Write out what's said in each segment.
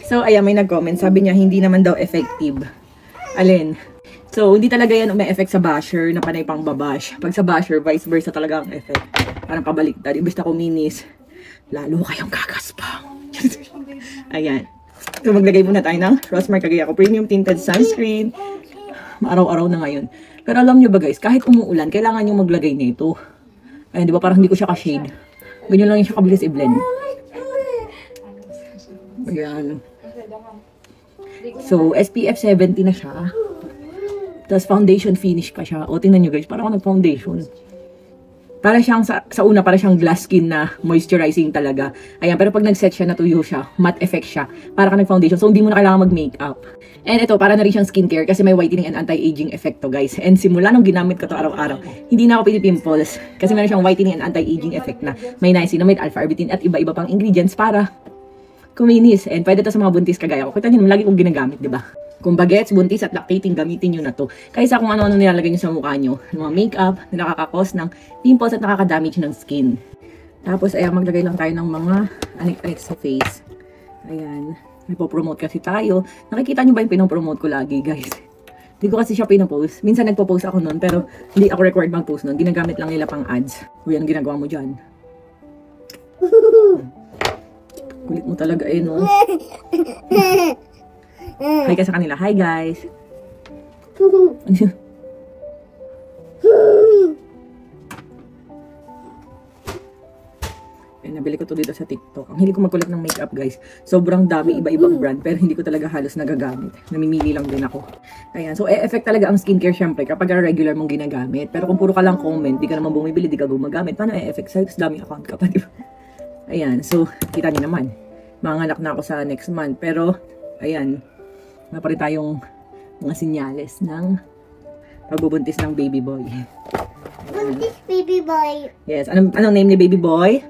So, ayan, may nag-comment. Sabi niya, hindi naman daw effective. Alin? So, hindi talaga yan umi-effect sa basher na panay pang babash. Pag sa basher, vice versa talaga ang effect. Parang pabaliktad. Imbes na kuminis, lalo kayong kagaspang. Ayan. So, maglagay muna tayo ng Rosmar Cagayaco Premium Tinted Sunscreen. Araw-araw na ngayon. Pero alam nyo ba guys, kahit umuulan, kailangan nyo maglagay nito. Ayan, di ba? Parang hindi ko siya ka-shade. Ganyan lang yung siya kabilis i-blend. Ayan. So, SPF 70 na siya. Tapos, foundation finish pa siya. O, tingnan nyo guys, parang ako nag-foundation. Para siyang, sa una, para siyang glass skin na moisturizing talaga. Ayan, pero pag nag-set siya, natuyo siya. Matte effect siya. Para ka nag-foundation. So, hindi mo na kailangan mag-makeup. And ito, para na rin siyang skincare kasi may whitening and anti-aging effect to, guys. And simula nung ginamit ko to araw-araw, hindi na ako pinipimples. Kasi meron siyang whitening and anti-aging effect na may niacinamide, alpha-arbutin, at iba-iba pang ingredients para kuminis. And pwede to sa mga buntis kagaya ko. Kita nyo, lagi kong ginagamit, diba? Kung bagets, buntis at lactating, gamitin nyo na to. Kaysa kung ano-ano nilalagay nyo sa mukha nyo. Mga makeup na nakakakos ng pimples at nakakadamage ng skin. Tapos, ayan, maglagay lang tayo ng mga anik-anik sa face. Ayan. May po-promote kasi tayo. Nakikita nyo ba yung pinopromote ko lagi, guys? Hindi ko kasi siya pinopost. Minsan nagpo-post ako nun, pero hindi ako required mag-post nun. Ginagamit lang nila pang ads. Uy, anong ginagawa mo dyan? Kulit mo talaga eh, no? Hi ka sa kanila. Hi, guys. Nabili ko to dito sa TikTok. Ang hindi ko magkulat ng makeup, guys. Sobrang dami, iba-ibang brand. Pero hindi ko talaga halos nagagamit. Namimili lang din ako. Ayan. So, e-effect talaga ang skincare, syempre, kapag regular mong ginagamit. Pero kung puro ka lang comment, di ka naman bumibili, di ka gumagamit, paano e-effect sa'yo? Tapos dami account ka pa, diba? Ayan. So, kita niyo naman. Manganak na ako sa next month. Pero, ayan. Wala pa rin tayong mga sinyales ng pagbubuntis ng baby boy. Buntis baby boy. Yes. Anong name ni baby boy?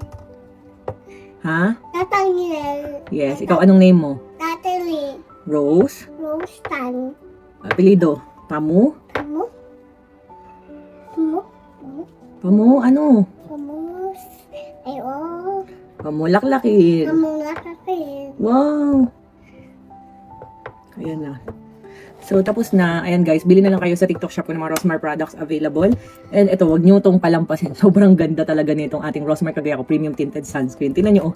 Ha? Nathaniel. Yes. Ikaw, anong name mo? Natalie. Rose? Rose Tan. Apelido? Pamu? Pamu? Pamu? Pamu, ano? Pamu? Ayo. Pamulaklakin. Pamulaklakin. Wow! Ayan na. So, tapos na. Ayan guys, bili na lang kayo sa TikTok shop ko ng mga Rosmar products available. And ito, wag nyo itong palampasin. Sobrang ganda talaga nitong ating Rosmar Cagayaco Premium Tinted Sunscreen. Tingnan nyo, oh.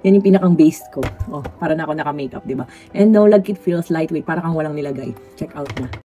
Yan yung pinakang base ko. Oh, para na ako naka-makeup, diba? And no lag, it feels lightweight. Para kang walang nilagay. Check out na.